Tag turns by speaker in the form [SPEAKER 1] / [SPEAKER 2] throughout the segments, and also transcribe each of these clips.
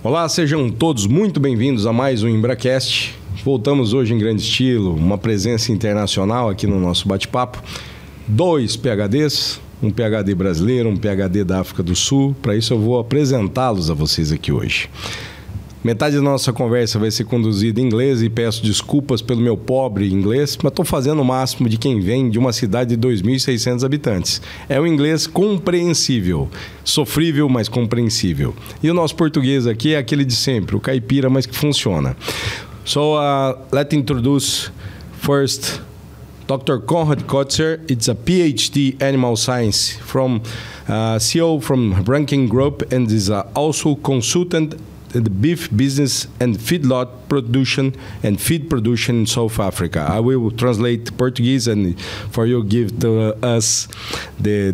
[SPEAKER 1] Olá, sejam todos muito bem-vindos a mais um Imbracast. Voltamos hoje em grande estilo, uma presença internacional aqui no nosso bate-papo. 2 PhDs, um PhD brasileiro, um PhD da África do Sul. Para isso eu vou apresentá-los a vocês aqui hoje. Metade da nossa conversa vai ser conduzida em inglês e peço desculpas pelo meu pobre inglês, mas estou fazendo o máximo de quem vem de uma cidade de 2.600 habitantes. É um inglês compreensível, sofrível, mas compreensível. E o nosso português aqui é aquele de sempre, o caipira, mas que funciona. So, let's introduce first Dr. Konrad Kotzer. It's a PhD animal science from CEO from Ranking Group and is also consultant the beef business and feedlot production and feed production in South Africa. I will translate Portuguese and for you give to us the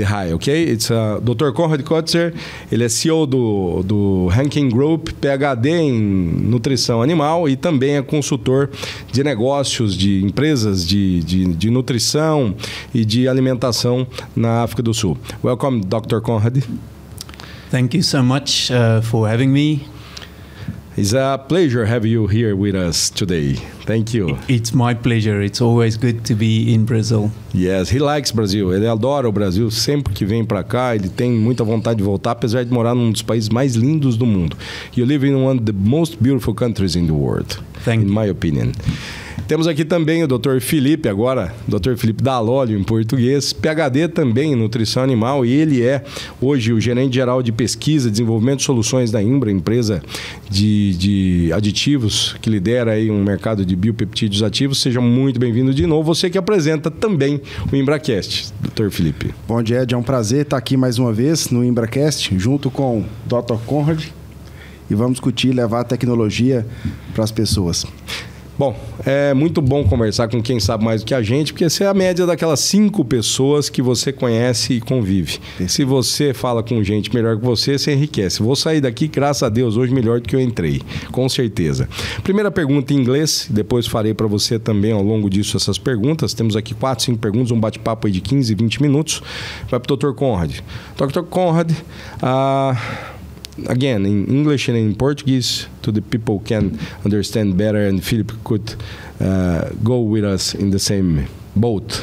[SPEAKER 1] high, okay? It's Dr. Konrad Kotzer, ele é CEO do Ranking Group, PhD em nutrição animal e também é consultor de negócios de empresas de nutrição e de alimentação na África do Sul. Welcome, Dr. Konrad.
[SPEAKER 2] Thank you so much for having me.
[SPEAKER 1] It's a pleasure having you here with us today. Thank you.
[SPEAKER 2] It's my pleasure. It's always good to be in Brazil.
[SPEAKER 1] Yes, he likes Brazil. Ele adora o Brasil. Sempre que vem para cá, ele tem muita vontade de voltar, apesar de morar num dos países mais lindos do mundo. You live in one of the most beautiful countries in the world, in my opinion. Temos aqui também o Dr. Felipe, agora, Dr. Felipe Dalólio em português, PhD também em nutrição animal, e ele é hoje o gerente geral de pesquisa e desenvolvimento de soluções da Imbra, empresa de aditivos que lidera aí um mercado de biopeptídeos ativos. Seja muito bem-vindo de novo. Você que apresenta também o Imbracast, Dr. Felipe.
[SPEAKER 3] Bom dia, Ed. É um prazer estar aqui mais uma vez no Imbracast, junto com o Dr. Konrad, e vamos discutir e levar a tecnologia para as pessoas.
[SPEAKER 1] Bom, é muito bom conversar com quem sabe mais do que a gente, porque essa é a média daquelas 5 pessoas que você conhece e convive. Se você fala com gente melhor que você enriquece. Vou sair daqui, graças a Deus, hoje melhor do que eu entrei, com certeza. Primeira pergunta em inglês, depois farei para você também ao longo disso essas perguntas. Temos aqui 4, 5 perguntas, um bate-papo aí de 15, 20 minutos. Vai para o Dr. Konrad. Dr. Konrad, again, in English and in Portuguese, to the people can understand better, and Philip could go with us in the same boat.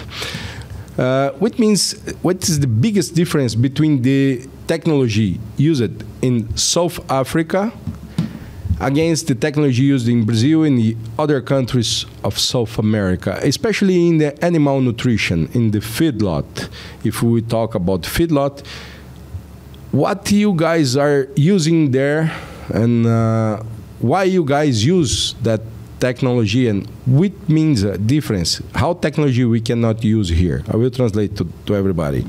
[SPEAKER 1] What is the biggest difference between the technology used in South Africa against the technology used in Brazil and the other countries of South America, especially in the animal nutrition, in the feedlot? If we talk about feedlot, what you guys are using there, and why you guys use that technology, and what means a difference? How technology we cannot use here? I will translate to everybody.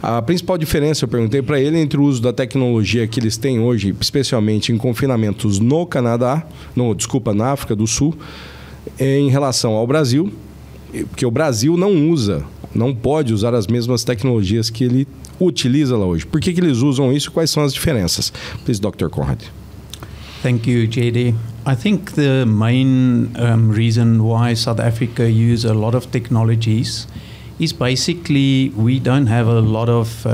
[SPEAKER 1] A principal diferença, eu perguntei para ele, entre o uso da tecnologia que eles têm hoje, especialmente em confinamentos no Canadá, na África do Sul, em relação ao Brasil, porque o Brasil não pode usar as mesmas tecnologias que ele utiliza lá hoje. Por que eles usam isso? Quais são as diferenças? Please, Dr. Konrad.
[SPEAKER 2] Thank you, JD. I think the main reason why South Africa use a lot of technologies is basically we don't have a lot of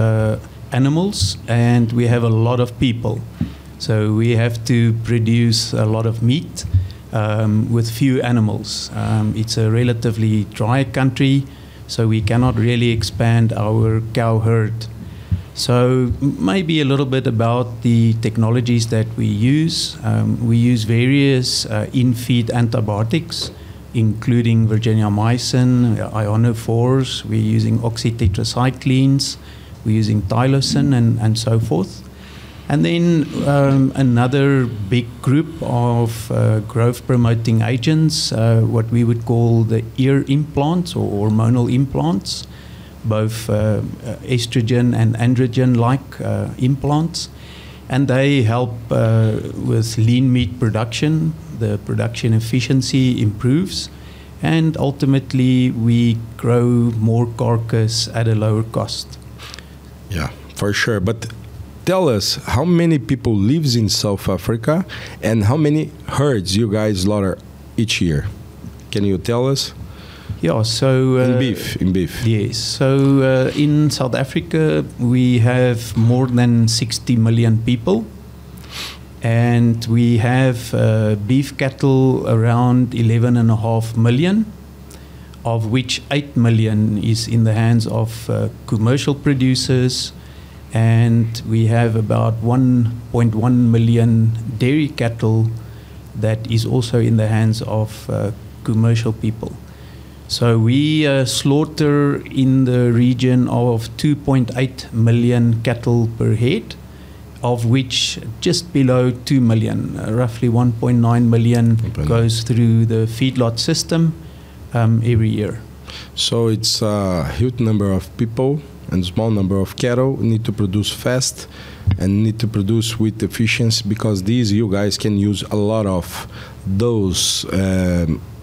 [SPEAKER 2] animals and we have a lot of people. So we have to produce a lot of meat with few animals. It's a relatively dry country, so we cannot really expand our cow herd. So maybe a little bit about the technologies that we use. We use various in-feed antibiotics, including virginiamycin, ionophores. We're using oxytetracyclines. We're using tylosin and so forth. And then another big group of growth-promoting agents, what we would call the ear implants or hormonal implants, both estrogen and androgen-like implants. And they help with lean meat production. The production efficiency improves. And ultimately, we grow more carcass at a lower cost.
[SPEAKER 1] Yeah, for sure. But tell us, how many people lives in South Africa and how many herds you guys slaughter each year? Can you tell us?
[SPEAKER 2] Yeah, so...
[SPEAKER 1] in beef.
[SPEAKER 2] Yes. So in South Africa, we have more than 60 million people. And we have beef cattle around 11.5 million, of which 8 million is in the hands of commercial producers. And we have about 1.1 million dairy cattle that is also in the hands of commercial people. So we slaughter in the region of 2.8 million cattle per head, of which just below 2 million, roughly 1.9 million, goes through the feedlot system every year.
[SPEAKER 1] So it's a huge number of people and small number of cattle need to produce fast and need to produce with efficiency, because these you guys can use a lot of those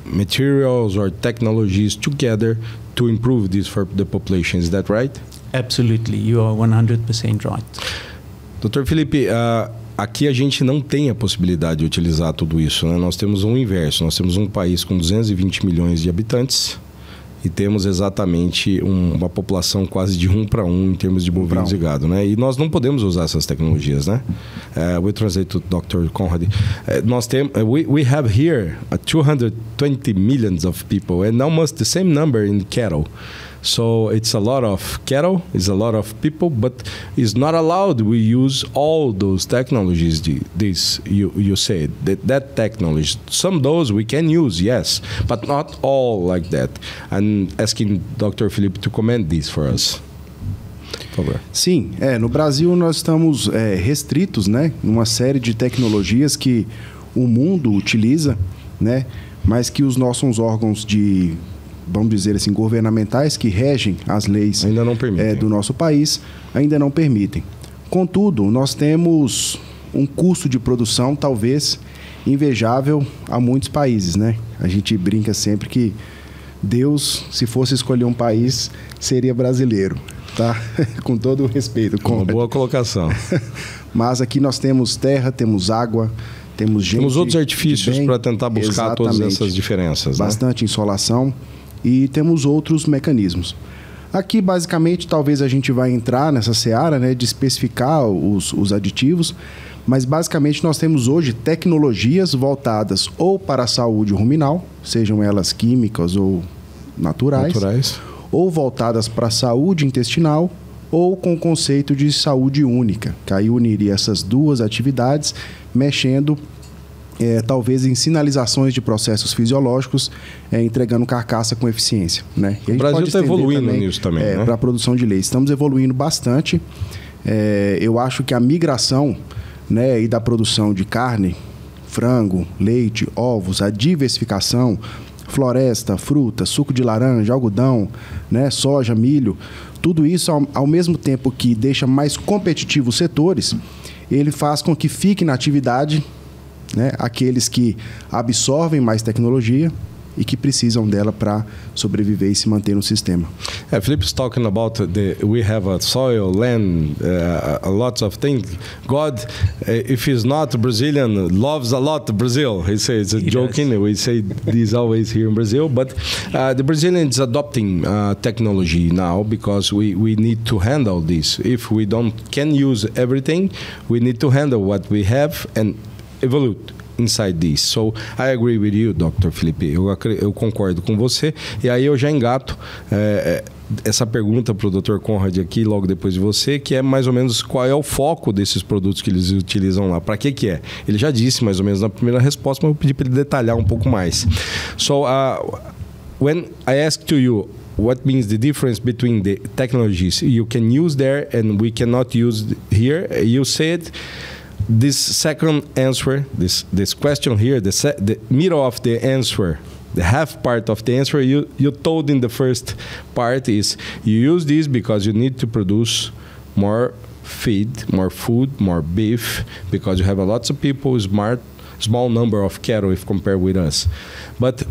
[SPEAKER 1] materials or technologies together to improve this for the population. Is that right?
[SPEAKER 2] Absolutely, you are 100% right.
[SPEAKER 1] Dr. Felipe, aqui a gente não tem a possibilidade de utilizar tudo isso, né? Nós temos um inverso, nós temos um país com 220 milhões de habitantes e temos exatamente uma população quase de 1 para 1 em termos de bovinos e gado, né? E nós não podemos usar essas tecnologias, né? We translate to Dr. Conrad. We have here 220 millions of people and almost the same number in cattle. So it's a lot of cattle, it's a lot of people, but it's not allowed. We use all those technologies. You said that technology. Some of those we can use, yes, but not all like that. And asking Dr. Felipe to comment this for us. Por favor.
[SPEAKER 3] Sim, no Brasil nós estamos restritos, né, numa série de tecnologias que o mundo utiliza, né, mas que os nossos órgãos de, vamos dizer assim, governamentais que regem as leis
[SPEAKER 1] ainda não permitem.
[SPEAKER 3] Do nosso país ainda não permitem. Contudo, nós temos um custo de produção talvez invejável a muitos países, né? A gente brinca sempre que Deus, se fosse escolher um país, seria brasileiro, tá? Com todo o respeito.
[SPEAKER 1] Uma boa colocação.
[SPEAKER 3] Mas aqui nós temos terra, temos água, temos gente.
[SPEAKER 1] Temos outros artifícios para tentar buscar todas essas diferenças.
[SPEAKER 3] Bastante insolação. E temos outros mecanismos. Aqui, basicamente, talvez a gente vai entrar nessa seara, né, de especificar os aditivos, mas basicamente nós temos hoje tecnologias voltadas ou para a saúde ruminal, sejam elas químicas ou naturais. Ou voltadas para a saúde intestinal, ou com o conceito de saúde única, que aí uniria essas duas atividades, mexendo talvez em sinalizações de processos fisiológicos, entregando carcaça com eficiência, né? E a gente
[SPEAKER 1] o Brasil está evoluindo nisso também, né?
[SPEAKER 3] Para a produção de leite. Estamos evoluindo bastante. Eu acho que a migração, né, e da produção de carne, frango, leite, ovos, a diversificação, floresta, fruta, suco de laranja, algodão, né, soja, milho, tudo isso ao mesmo tempo que deixa mais competitivos os setores, ele faz com que fique na atividade, né, aqueles que absorvem mais tecnologia e que precisam dela para sobreviver e se manter no sistema.
[SPEAKER 1] Philip's talking about we have a soil, land, a lots of things. God, if he's not Brazilian, loves a lot Brazil. He says, joking. Does. We say this always here in Brazil, but the Brazilians adopting technology now because we need to handle this. If we can use everything, we need to handle what we have and evolve inside this. So I agree with you, Dr. Felipe. Eu concordo com você. E aí eu já engato essa pergunta para o Dr. Conrad aqui, logo depois de você, que é mais ou menos qual é o foco desses produtos que eles utilizam lá. Para que é? Ele já disse mais ou menos na primeira resposta, mas eu pedi para ele detalhar um pouco mais. So, when I ask to you, what means the difference between the technologies you can use there and we cannot use here, you said this second answer, this question here, the middle of the answer, the half part of the answer you told in the first part is you use this because you need to produce more feed, more food, more beef, because you have a lots of people, small number of cattle if compared with us. But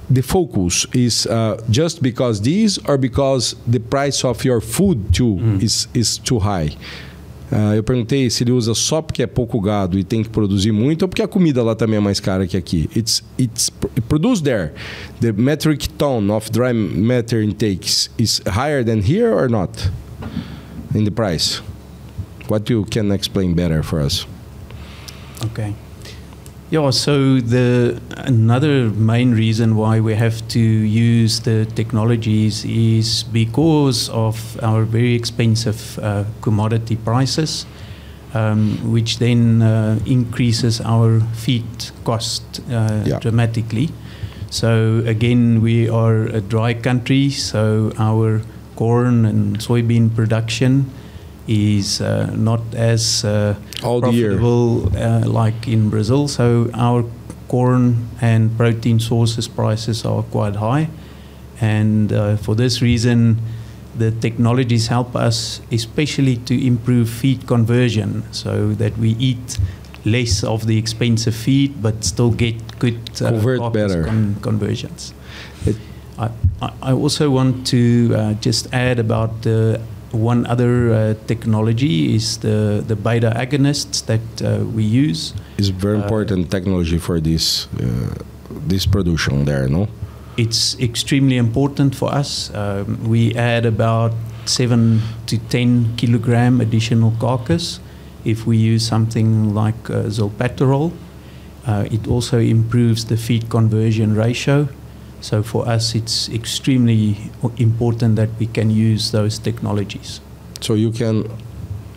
[SPEAKER 1] the focus is just because these or because the price of your food too is too high? Eu perguntei se ele usa só porque é pouco gado e tem que produzir muito ou porque a comida lá também é mais cara que aqui. It's produced there. The metric ton of dry matter intakes is higher than here or not in the price? What you can explain better for us?
[SPEAKER 2] Okay. Yeah, so another main reason why we have to use the technologies is because of our very expensive commodity prices, which then increases our feed cost dramatically. So again, we are a dry country, so our corn and soybean production is not as profitable like in Brazil. So our corn and protein sources prices are quite high. And for this reason, the technologies help us especially to improve feed conversion so that we eat less of the expensive feed but still get good conversions. I also want to just add about one other technology is the beta agonists that we use.
[SPEAKER 1] It's very important technology for this production there, no?
[SPEAKER 2] It's extremely important for us. We add about 7 to 10 kilogram additional carcass if we use something like Zolpeterol. It also improves the feed conversion ratio. So for us, it's extremely important that we can use those technologies.
[SPEAKER 1] So you can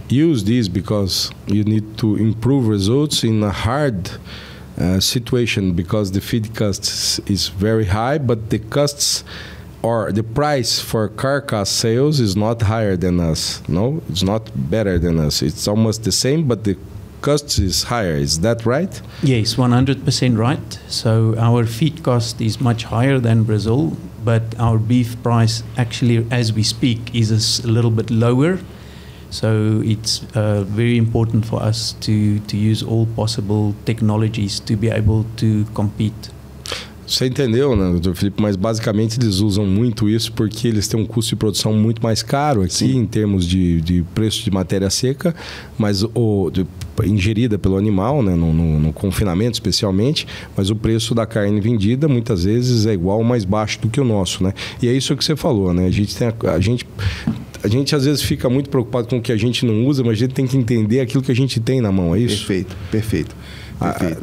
[SPEAKER 1] use these because you need to improve results in a hard situation because the feed cost is very high, but the costs or the price for carcass sales is not higher than us. No, it's not better than us. It's almost the same, but the cost is higher. Is that right?
[SPEAKER 2] Yes, 100% right. So our feed cost is much higher than Brazil, but our beef price actually, as we speak, is a little bit lower. So it's very important for us to use all possible technologies to be able to compete.
[SPEAKER 1] Você entendeu, né, Dr. Felipe? Mas basicamente eles usam muito isso porque eles têm um custo de produção muito mais caro aqui. Sim. Em termos de preço de matéria seca, mas ingerida pelo animal, né, no confinamento especialmente, mas o preço da carne vendida muitas vezes é igual ou mais baixo do que o nosso, né? E é isso que você falou, né? A gente às vezes fica muito preocupado com o que a gente não usa, mas a gente tem que entender aquilo que a gente tem na mão, é isso?
[SPEAKER 3] Perfeito.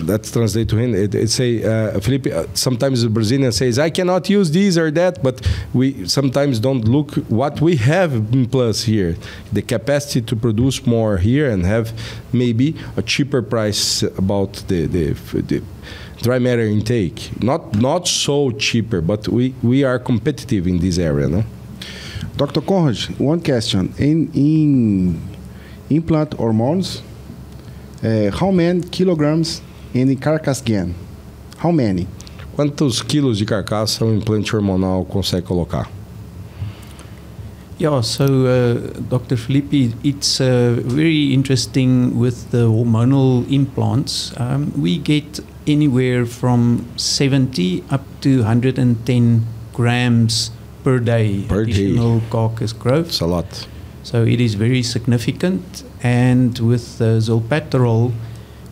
[SPEAKER 1] Let's translate to him. It say, Felipe, sometimes the Brazilian says, I cannot use this or that, but we sometimes don't look what we have in plus here. The capacity to produce more here and have maybe a cheaper price about the dry matter intake. Not so cheaper, but we are competitive in this area, no?
[SPEAKER 3] Dr. Conrad, one question. In implant hormones, how many kilograms in carcass gain? How many?
[SPEAKER 1] Quantos quilos de carcaça um implante hormonal consegue colocar?
[SPEAKER 2] Yeah, so Dr. Felipe, it's very interesting with the hormonal implants. We get anywhere from 70 up to 110 grams per day additional carcass growth.
[SPEAKER 1] It's a lot.
[SPEAKER 2] So it is very significant. And with Zolpeterol,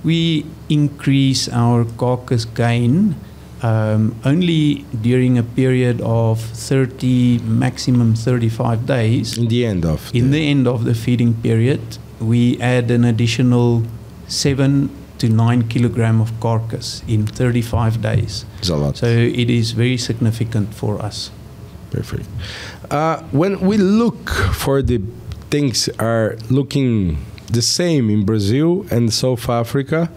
[SPEAKER 2] we increase our carcass gain only during a period of 30, maximum 35 days.
[SPEAKER 1] In the end of
[SPEAKER 2] the feeding period, we add an additional 7 to 9 kilogram of carcass in 35 days.
[SPEAKER 1] It's a lot.
[SPEAKER 2] So it is very significant for us.
[SPEAKER 1] Perfect. When we look for the things are looking the same in Brazil and South Africa,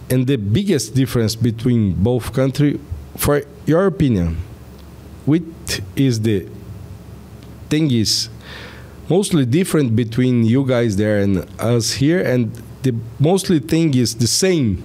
[SPEAKER 1] and the biggest difference between both countries, for your opinion, what is the thing is mostly different between you guys there and us here, and the mostly thing is the same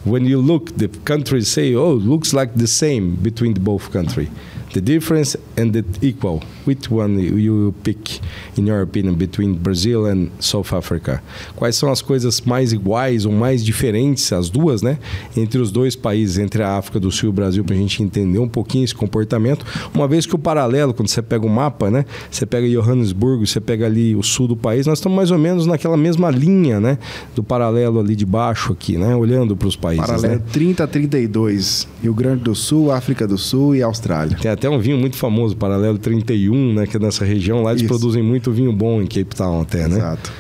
[SPEAKER 1] when you look, the countries say, oh, looks like the same between the both countries. The difference and the equal. Which one you pick, in your opinion, between Brazil and South Africa? Quais são as coisas mais iguais ou mais diferentes, as duas, né? Entre os dois países, entre a África do Sul e o Brasil, para a gente entender um pouquinho esse comportamento. Uma vez que o paralelo, quando você pega o mapa, né? Você pega Johannesburgo, você pega ali o sul do país, nós estamos mais ou menos naquela mesma linha, né? Do paralelo ali de baixo aqui, né? Olhando para os países.
[SPEAKER 3] Paralelo,
[SPEAKER 1] né?
[SPEAKER 3] 30 a 32. Rio Grande do Sul, África do Sul e Austrália.
[SPEAKER 1] Tem até um vinho muito famoso, Paralelo 31, né, que é nessa região lá, eles produzem muito vinho bom em Cape Town até, né?
[SPEAKER 3] Exato.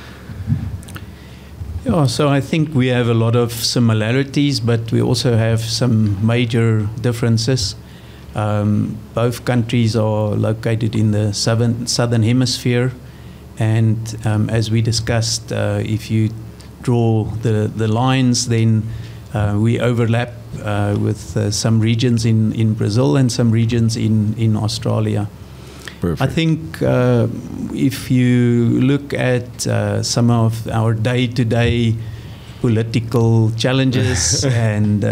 [SPEAKER 2] Yeah, so I think we have a lot of similarities, but we also have some major differences. Both countries are located in the southern hemisphere, and as we discussed, if you draw the lines, then we overlap with some regions in Brazil and some regions in Australia.
[SPEAKER 1] Perfect.
[SPEAKER 2] I think if you look at some of our day-to-day political challenges and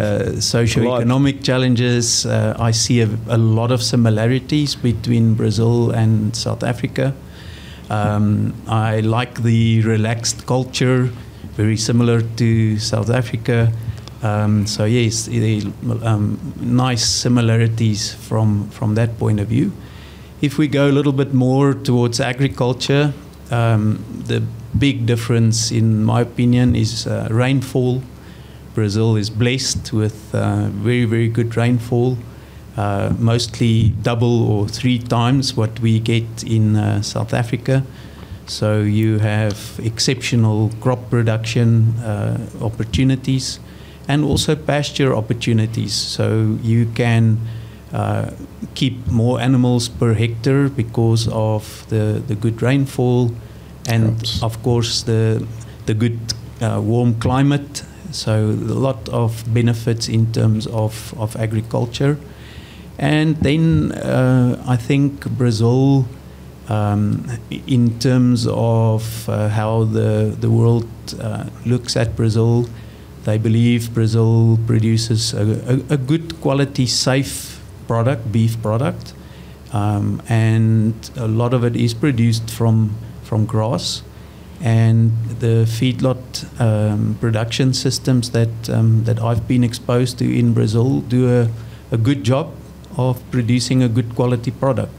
[SPEAKER 2] socio-economic challenges, I see a lot of similarities between Brazil and South Africa. I like the relaxed culture, very similar to South Africa. So yes, nice similarities from that point of view. If we go a little bit more towards agriculture, the big difference, in my opinion, is rainfall. Brazil is blessed with very, very good rainfall, mostly double or 3 times what we get in South Africa. So you have exceptional crop production opportunities and also pasture opportunities. So you can keep more animals per hectare because of the good rainfall and of course the good warm climate. So a lot of benefits in terms of agriculture. And then I think Brazil, in terms of how the world looks at Brazil, they believe Brazil produces a good quality, safe product, beef product, and a lot of it is produced from grass, and the feedlot production systems that I've been exposed to in Brazil do a good job of producing a good quality product.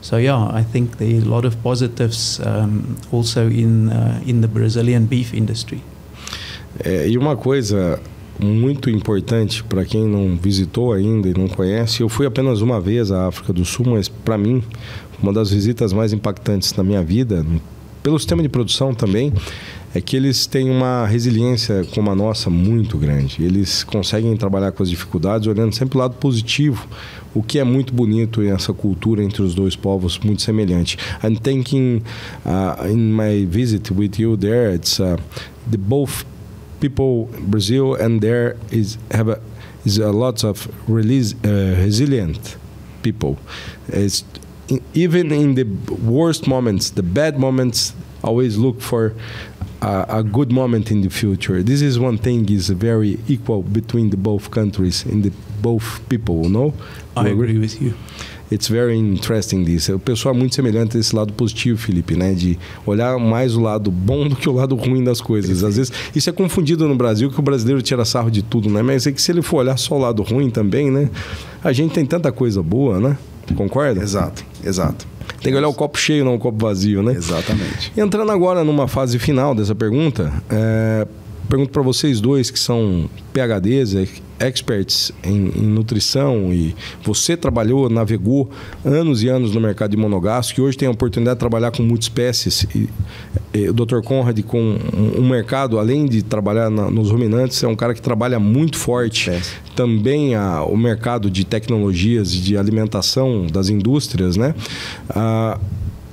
[SPEAKER 2] So yeah, I think there are a lot of positives also in the Brazilian beef industry.
[SPEAKER 1] E uma coisa muito importante para quem não visitou ainda e não conhece, eu fui apenas uma vez à África do Sul, mas para mim uma das visitas mais impactantes na minha vida, pelo sistema de produção também, é que eles têm uma resiliência como a nossa muito grande. Eles conseguem trabalhar com as dificuldades olhando sempre o lado positivo, o que é muito bonito em essa cultura entre os dois povos muito semelhante. I'm thinking in my visit with you there, it's the both people, Brazil and there is a lot of resilient people. It's even in the worst moments, the bad moments, always look for a good moment in the future. This is one thing is very equal between the both countries and the both people, no?
[SPEAKER 2] I agree with you.
[SPEAKER 1] It's very interesting this. O pessoal é muito semelhante a esse lado positivo, Felipe, né? De olhar mais o lado bom do que o lado ruim das coisas. Às vezes, isso é confundido no Brasil, que o brasileiro tira sarro de tudo, né? Mas é que se ele for olhar só o lado ruim também, né? A gente tem tanta coisa boa, né? Concorda?
[SPEAKER 3] Exato, exato.
[SPEAKER 1] Tem que olhar o copo cheio, não o copo vazio, né?
[SPEAKER 3] Exatamente.
[SPEAKER 1] Entrando agora numa fase final dessa pergunta, pergunto para vocês dois que são PhDs, experts em nutrição, e você trabalhou, navegou anos e anos no mercado de monogástrico e hoje tem a oportunidade de trabalhar com multiespécies. E o Dr. Conrad, com um mercado, além de trabalhar nos ruminantes, é um cara que trabalha muito forte. Também o mercado de tecnologias e de alimentação das indústrias, né?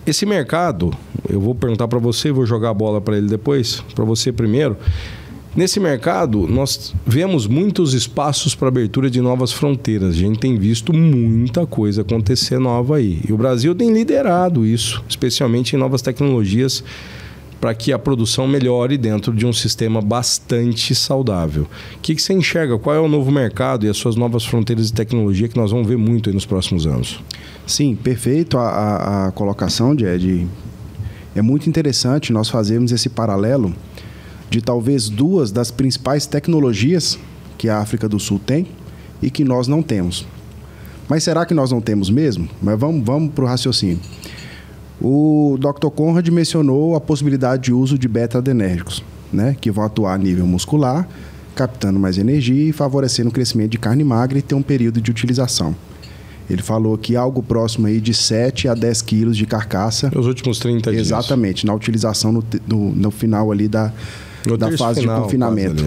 [SPEAKER 1] Esse mercado, eu vou perguntar para você e vou jogar a bola para ele depois, para você primeiro. Nesse mercado, nós vemos muitos espaços para abertura de novas fronteiras. A gente tem visto muita coisa acontecer nova aí. E o Brasil tem liderado isso, especialmente em novas tecnologias, para que a produção melhore dentro de um sistema bastante saudável. O que você enxerga? Qual é o novo mercado e as suas novas fronteiras de tecnologia que nós vamos ver muito aí nos próximos anos?
[SPEAKER 3] Sim, perfeito a colocação, Jed. É muito interessante nós fazermos esse paralelo de talvez 2 das principais tecnologias que a África do Sul tem e que nós não temos. Mas será que nós não temos mesmo? Mas vamos para o raciocínio. O Dr. Conrad mencionou a possibilidade de uso de beta-adrenérgicos, né, que vão atuar a nível muscular, captando mais energia e favorecendo o crescimento de carne magra e ter um período de utilização. Ele falou que algo próximo aí de 7 a 10 quilos de carcaça.
[SPEAKER 1] Nos últimos 30 dias.
[SPEAKER 3] Exatamente, na utilização no final ali da fase de confinamento.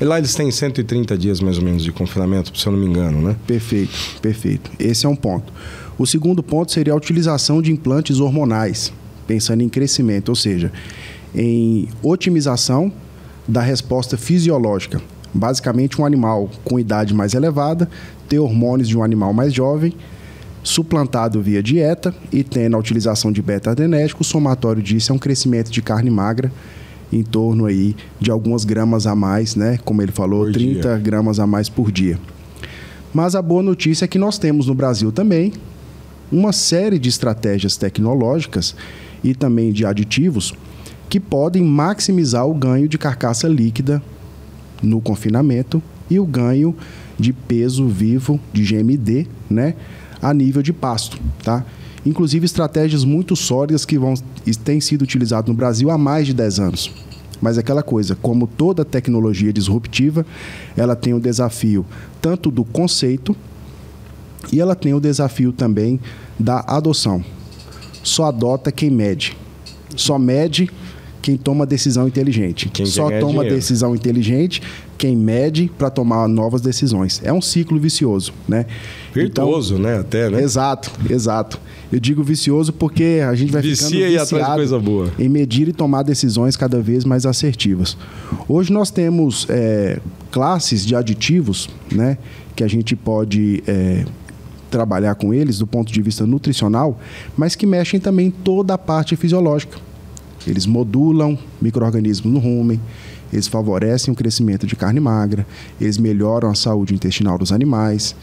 [SPEAKER 1] E lá eles têm 130 dias mais ou menos de confinamento, se eu não me engano, né?
[SPEAKER 3] Perfeito. Esse é um ponto. O segundo ponto seria a utilização de implantes hormonais, pensando em crescimento, ou seja, em otimização da resposta fisiológica. Basicamente, um animal com idade mais elevada, ter hormônios de um animal mais jovem, suplantado via dieta e tendo a utilização de beta-adenético, o somatório disso é um crescimento de carne magra em torno aí de algumas gramas a mais, né? Como ele falou, por 30 dia. Gramas a mais por dia. Mas a boa notícia é que nós temos no Brasil também uma série de estratégias tecnológicas e também de aditivos que podem maximizar o ganho de carcaça líquida no confinamento e o ganho de peso vivo, de GMD, né, a nível de pasto, tá? Inclusive estratégias muito sólidas que têm sido utilizadas no Brasil há mais de 10 anos. Mas é aquela coisa, como toda tecnologia disruptiva, ela tem o desafio tanto do conceito e ela tem o desafio também da adoção. Só adota quem mede. Só mede quem toma decisão inteligente. Só toma decisão inteligente quem mede para tomar novas decisões. É um ciclo vicioso, né?
[SPEAKER 1] Virtuoso, então, né? Até, né?
[SPEAKER 3] Exato. Eu digo vicioso porque a gente vai ficando viciado em medir e tomar decisões cada vez mais assertivas. Hoje nós temos classes de aditivos, né? Que a gente pode trabalhar com eles do ponto de vista nutricional, mas que mexem também em toda a parte fisiológica. Eles modulam micro-organismos no rumen, eles favorecem o crescimento de carne magra, eles melhoram a saúde intestinal dos animais,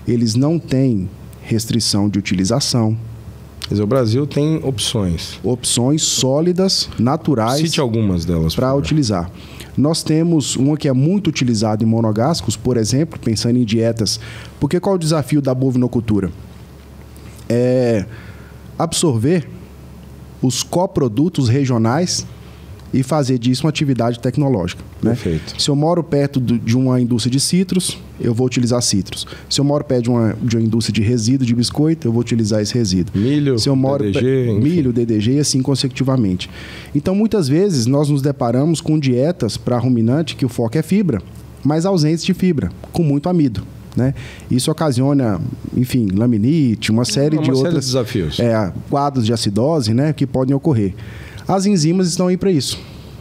[SPEAKER 3] eles não têm restrição de utilização.
[SPEAKER 1] Quer dizer, o Brasil tem opções.
[SPEAKER 3] Opções sólidas, naturais.
[SPEAKER 1] Cite algumas delas.
[SPEAKER 3] Para utilizar. Nós temos uma que é muito utilizada em monogástricos, por exemplo, pensando em dietas. Porque qual é o desafio da bovinocultura? É absorver os coprodutos regionais e fazer disso uma atividade tecnológica. Né?
[SPEAKER 1] Perfeito.
[SPEAKER 3] Se eu moro perto de uma indústria de citros, eu vou utilizar citros. Se eu moro perto de uma indústria de resíduo de biscoito, eu vou utilizar esse resíduo.
[SPEAKER 1] Milho,
[SPEAKER 3] se eu moro milho, DDG e assim consecutivamente. Então, muitas vezes, nós nos deparamos com dietas para ruminante que o foco é fibra, mas ausentes de fibra, com muito amido. Né? Isso ocasiona, enfim, laminite, uma série de
[SPEAKER 1] desafios.
[SPEAKER 3] Quadros de acidose, né, que podem ocorrer. As enzimas estão aí para isso.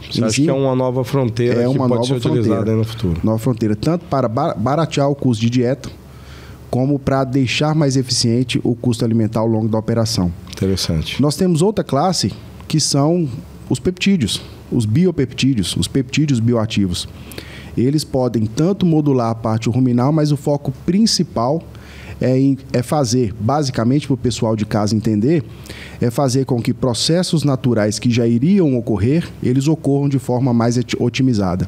[SPEAKER 1] Você acha que é uma nova fronteira que pode ser utilizada no futuro?
[SPEAKER 3] Nova fronteira, tanto para baratear o custo de dieta, como para deixar mais eficiente o custo alimentar ao longo da operação.
[SPEAKER 1] Interessante.
[SPEAKER 3] Nós temos outra classe que são os peptídeos, os biopeptídeos, os peptídeos bioativos. Eles podem tanto modular a parte ruminal, mas o foco principal é fazer, basicamente para o pessoal de casa entender, é fazer com que processos naturais que já iriam ocorrer, eles ocorram de forma mais otimizada.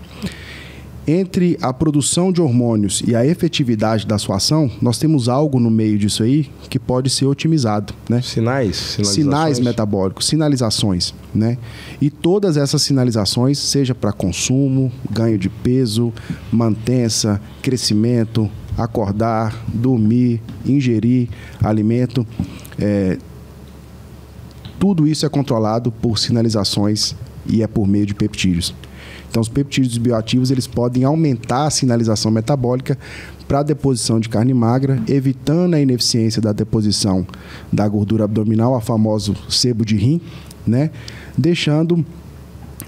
[SPEAKER 3] Entre a produção de hormônios e a efetividade da sua ação, nós temos algo no meio disso aí que pode ser otimizado, né? Sinais metabólicos, sinalizações, né? E todas essas sinalizações, seja para consumo, ganho de peso, mantença, crescimento, acordar, dormir, ingerir alimento, tudo isso é controlado por sinalizações e é por meio de peptídeos. Então, os peptídeos bioativos, eles podem aumentar a sinalização metabólica para a deposição de carne magra, evitando a ineficiência da deposição da gordura abdominal, a famoso sebo de rim, né? Deixando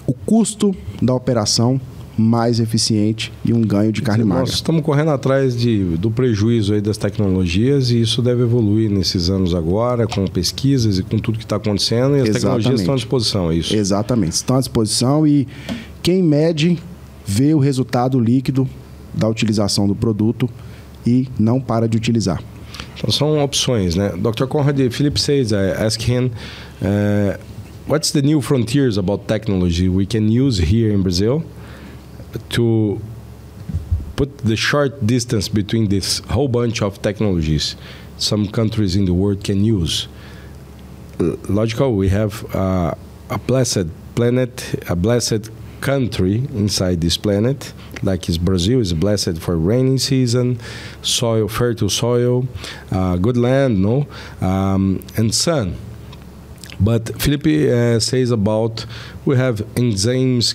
[SPEAKER 3] o custo da operação mais eficiente e um ganho de carne magra.
[SPEAKER 1] Nós estamos correndo atrás do prejuízo aí das tecnologias e isso deve evoluir nesses anos agora, com pesquisas e com tudo que está acontecendo, e as tecnologias estão à disposição, é isso?
[SPEAKER 3] Exatamente, estão à disposição e quem mede vê o resultado líquido da utilização do produto e não para de utilizar.
[SPEAKER 1] Então são opções, né? Dr. Conrad, Philip says, I ask him, what's the new frontiers about technology we can use here in Brazil to put the short distance between this whole bunch of technologies some countries in the world can use? Logical, we have a blessed planet, a blessed country inside this planet, like is Brazil is blessed for rainy season, soil, fertile soil, good land, no, and sun. But Felipe says about we have enzymes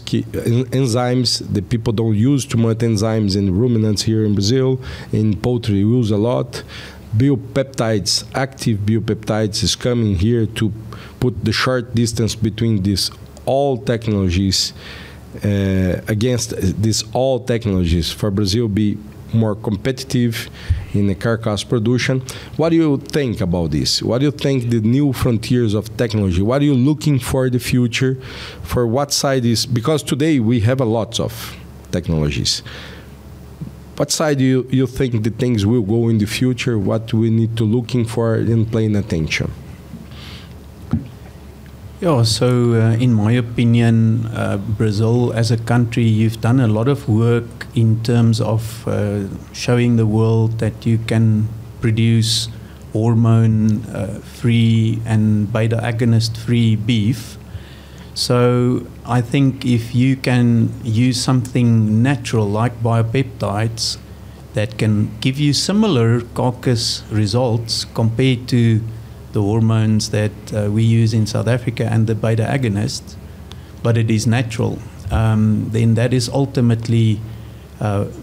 [SPEAKER 1] that people don't use too much enzymes in ruminants here in Brazil. In poultry, we use a lot. Biopeptides, active biopeptides is coming here to put the short distance between these all technologies against these all technologies for Brazil be more competitive in the carcass production. What do you think about this? What do you think the new frontiers of technology? What are you looking for the future? For what side is, because today we have a lot of technologies. What side do you think the things will go in the future? What we need to looking for and paying attention?
[SPEAKER 2] Yeah, so in my opinion, Brazil as a country, you've done a lot of work in terms of showing the world that you can produce hormone-free and beta-agonist-free beef. So I think if you can use something natural like biopeptides that can give you similar carcass results compared to the hormones that we use in South Africa and the beta agonists, but it is natural, then that is ultimately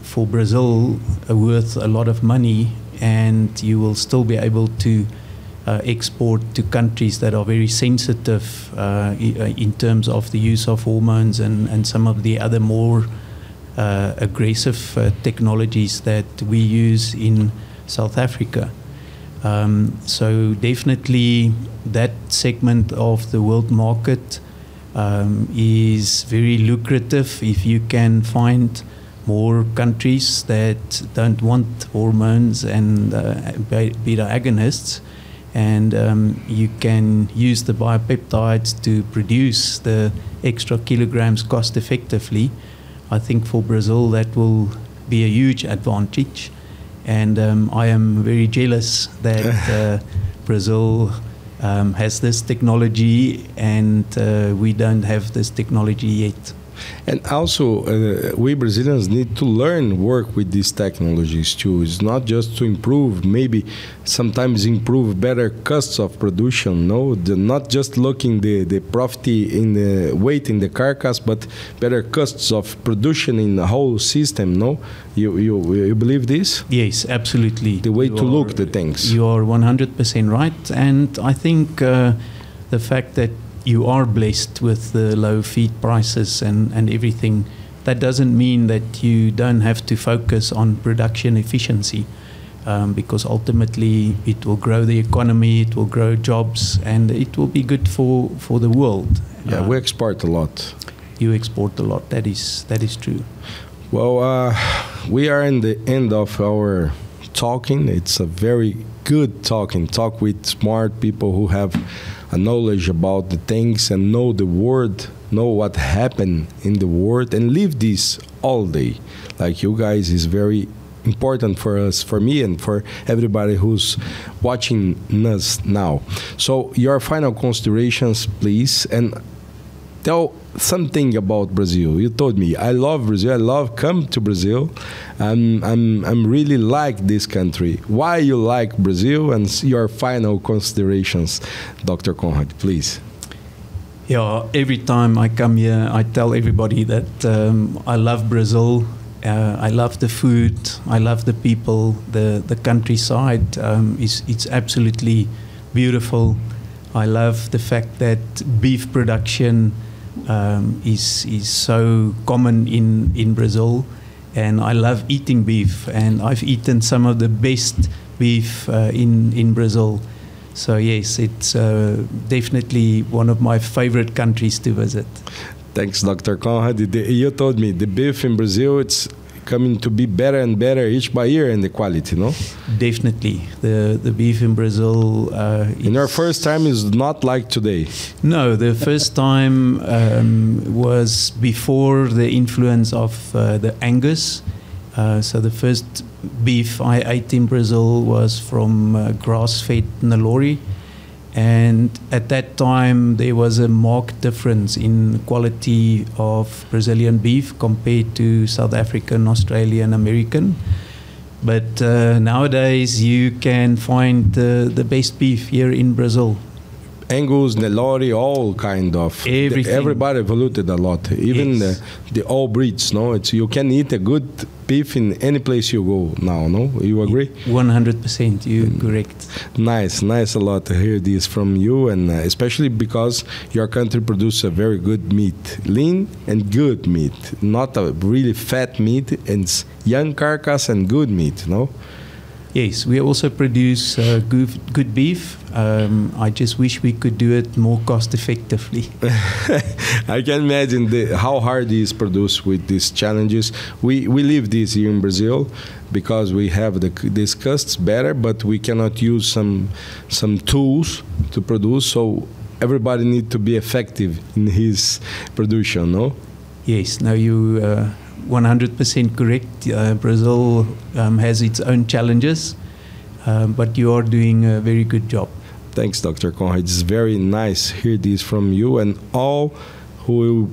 [SPEAKER 2] for Brazil worth a lot of money, and you will still be able to export to countries that are very sensitive in terms of the use of hormones and some of the other more aggressive technologies that we use in South Africa. So definitely that segment of the world market is very lucrative if you can find more countries that don't want hormones and beta agonists, and you can use the biopeptides to produce the extra kilograms cost effectively. I think for Brazil that will be a huge advantage. And I am very jealous that Brazil has this technology and we don't have this technology yet.
[SPEAKER 1] And also, we Brazilians need to learn work with these technologies too. It's not just to improve, maybe sometimes improve better costs of production. No, not just looking the profit in the weight in the carcass, but better costs of production in the whole system. No, you believe this?
[SPEAKER 2] Yes, absolutely.
[SPEAKER 1] The way to look the things.
[SPEAKER 2] You are 100% right, and I think the fact that you are blessed with the low feed prices and everything, that doesn't mean that you don't have to focus on production efficiency, because ultimately it will grow the economy, it will grow jobs, and it will be good for the world.
[SPEAKER 1] Yeah, we export a lot.
[SPEAKER 2] You export a lot, that is true.
[SPEAKER 1] Well, we are in the end of our talking. It's a very good talk with smart people who have a knowledge about the things and know the world, know what happened in the world, and live this all day. Like you guys is very important for us, for me, and for everybody who's watching us now. So your final considerations, please, and tell something about Brazil. You told me I love Brazil. I love come to Brazil. I'm really like this country. Why you like Brazil, and your final considerations, Dr. Conrad, please.
[SPEAKER 2] Yeah, every time I come here, I tell everybody that I love Brazil. I love the food. I love the people. The countryside it's absolutely beautiful. I love the fact that beef production is so common in Brazil, and I love eating beef, and I've eaten some of the best beef in Brazil. So yes, it's definitely one of my favorite countries to visit.
[SPEAKER 1] Thanks, Dr. Conrad. You told me the beef in Brazil, it's coming to be better and better each by year in the quality, no?
[SPEAKER 2] Definitely. The beef in Brazil...
[SPEAKER 1] in our first time is not like today.
[SPEAKER 2] No, the first time was before the influence of the Angus. So the first beef I ate in Brazil was from grass-fed Nelore. And at that time, there was a marked difference in quality of Brazilian beef compared to South African, Australian, American. But nowadays, you can find the best beef here in Brazil.
[SPEAKER 1] Angus, Nelore, all kind of.
[SPEAKER 2] Everything.
[SPEAKER 1] Everybody evoluted a lot. Even
[SPEAKER 2] Yes.
[SPEAKER 1] the all breeds, no? You can eat a good beef in any place you go now, no? You agree?
[SPEAKER 2] 100%, you're correct.
[SPEAKER 1] Nice a lot to hear this from you, and especially because your country produces a very good meat, lean and good meat, not a really fat meat, and it's young carcass and good meat, no?
[SPEAKER 2] Yes, we also produce good beef. I just wish we could do it more cost effectively.
[SPEAKER 1] I can imagine how hard it is produced with these challenges. We live this here in Brazil because we have these costs better, but we cannot use some tools to produce. So everybody needs to be effective in his production, no?
[SPEAKER 2] Yes, no, you 100% correct. Brazil has its own challenges, but you are doing a very good job.
[SPEAKER 1] Thanks, Dr. Conrad. It's very nice to hear this from you, and all who will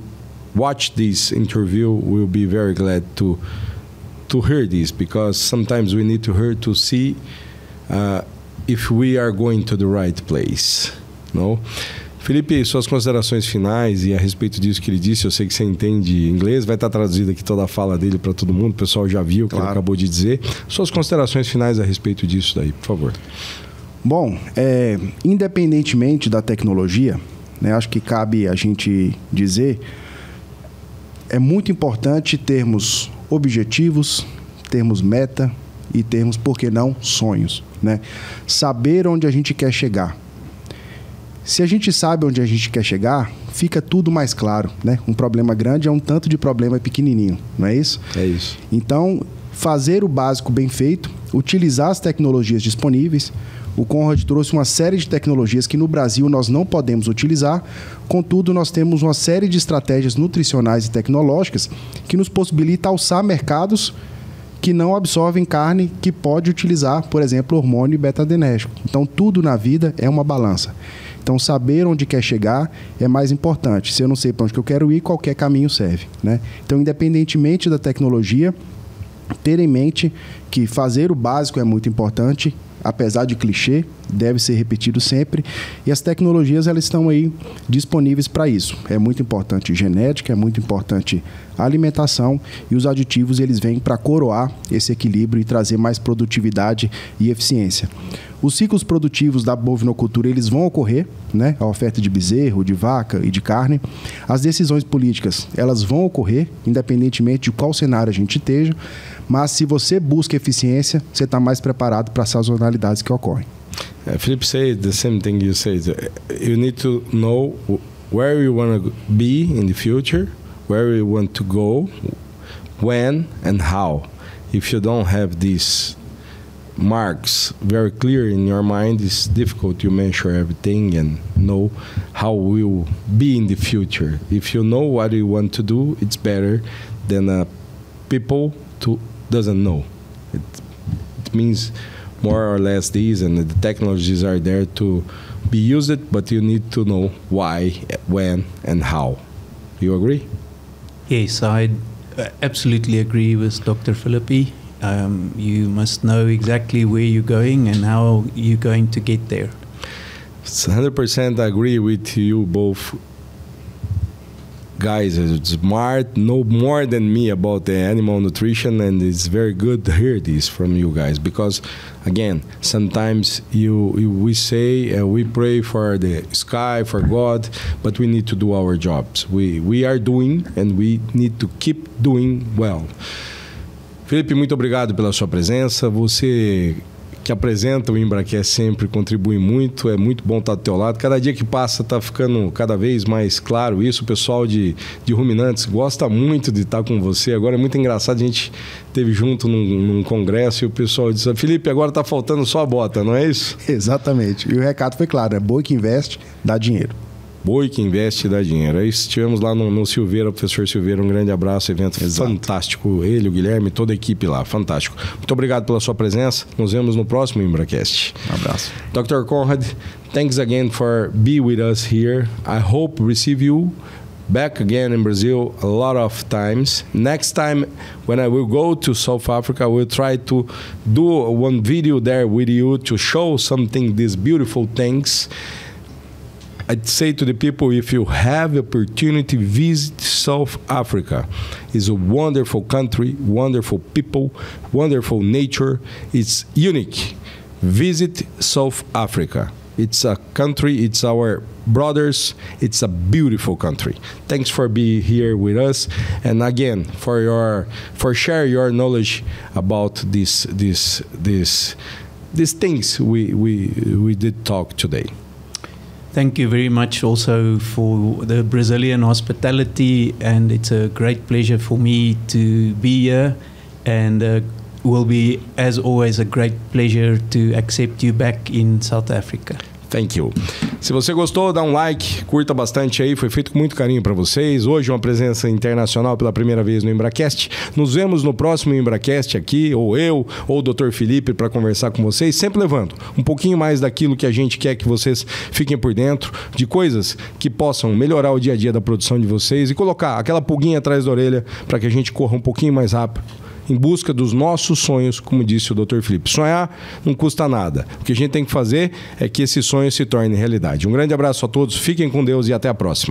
[SPEAKER 1] watch this interview will be very glad to hear this, because sometimes we need to hear to see if we are going to the right place, no? Felipe, suas considerações finais e a respeito disso que ele disse, eu sei que você entende inglês, vai estar traduzido aqui toda a fala dele para todo mundo, o pessoal já viu o que ele acabou de dizer. Suas considerações finais a respeito disso daí, por favor.
[SPEAKER 3] Bom, independentemente da tecnologia, né, acho que cabe a gente dizer, é muito importante termos objetivos, termos meta e termos, por que não, sonhos, né? Saber onde a gente quer chegar. Se a gente sabe onde a gente quer chegar, fica tudo mais claro, né? Um problema grande é um tanto de problema pequenininho, não é isso?
[SPEAKER 1] É isso.
[SPEAKER 3] Então, fazer o básico bem feito, utilizar as tecnologias disponíveis. O Conrad trouxe uma série de tecnologias que no Brasil nós não podemos utilizar, contudo, nós temos uma série de estratégias nutricionais e tecnológicas que nos possibilita alçar mercados que não absorvem carne que pode utilizar, por exemplo, hormônio beta-adrenérgico. Então, tudo na vida é uma balança. Então, saber onde quer chegar é mais importante. Se eu não sei para onde que eu quero ir, qualquer caminho serve, né? Então, independentemente da tecnologia, ter em mente que fazer o básico é muito importante, apesar de clichê, deve ser repetido sempre. E as tecnologias, elas estão aí disponíveis para isso. É muito importante genética, é muito importante alimentação, e os aditivos, eles vêm para coroar esse equilíbrio e trazer mais produtividade e eficiência. Os ciclos produtivos da bovinocultura, eles vão ocorrer, né? A oferta de bezerro, de vaca e de carne. As decisões políticas, elas vão ocorrer, independentemente de qual cenário a gente esteja, mas se você busca eficiência, você está mais preparado para as sazonalidades que ocorrem.
[SPEAKER 1] Philip said the same thing you said. You need to know where you want to be in the future, where you want to go, when and how. If you don't have these marks very clear in your mind, it's difficult to measure everything and know how we'll be in the future. If you know what you want to do, it's better than people to doesn't know. It means more or less these, and the technologies are there to be used, but you need to know why, when, and how. You agree?
[SPEAKER 2] Yes, I absolutely agree with Dr. Philippi. You must know exactly where you're going and how you're going to get there.
[SPEAKER 1] 100% agree with you both. Guys are smart, know more than me about the animal nutrition, and it's very good to hear this from you guys, because again, sometimes we say we pray for the sky, for God, but we need to do our jobs. We are doing, and we need to keep doing well. Felipe, muito obrigado pela sua presença. Você que apresenta o Embracast sempre contribui muito, é muito bom estar do teu lado. Cada dia que passa está ficando cada vez mais claro isso. O pessoal de ruminantes gosta muito de estar com você. Agora é muito engraçado, a gente esteve junto num congresso e o pessoal disse: Felipe, agora está faltando só a bota, não é isso?
[SPEAKER 3] Exatamente. E o recado foi claro, é boi que investe, dá dinheiro.
[SPEAKER 1] Boi que investe e dá dinheiro. Aí estivemos lá no Silveira, o professor Silveira, um grande abraço, evento fantástico. Ele, o Guilherme, toda a equipe lá, fantástico. Muito obrigado pela sua presença. Nos vemos no próximo ImbraCast.
[SPEAKER 3] Um abraço.
[SPEAKER 1] Dr. Conrad, thanks again for being with us here. I hope receive you back again in Brazil a lot of times. Next time when I will go to South Africa, I will try to do one video there with you to show something, these beautiful things. I'd say to the people, if you have the opportunity, visit South Africa. It's a wonderful country, wonderful people, wonderful nature. It's unique. Visit South Africa. It's a country, it's our brothers, it's a beautiful country. Thanks for being here with us, and again for share your knowledge about these things we did talk today.
[SPEAKER 2] Thank you very much also for the Brazilian hospitality, and it's a great pleasure for me to be here, and will be, as always, a great pleasure to accept you back in South Africa.
[SPEAKER 1] Thank you. Se você gostou, dá um like, curta bastante aí, foi feito com muito carinho para vocês. Hoje uma presença internacional pela primeira vez no ImbraCast. Nos vemos no próximo ImbraCast aqui, ou eu, ou o Dr. Felipe, para conversar com vocês, sempre levando um pouquinho mais daquilo que a gente quer que vocês fiquem por dentro, de coisas que possam melhorar o dia a dia da produção de vocês e colocar aquela pulguinha atrás da orelha para que a gente corra um pouquinho mais rápido em busca dos nossos sonhos, como disse o Dr. Felipe. Sonhar não custa nada. O que a gente tem que fazer é que esses sonhos se tornem realidade. Um grande abraço a todos, fiquem com Deus e até a próxima.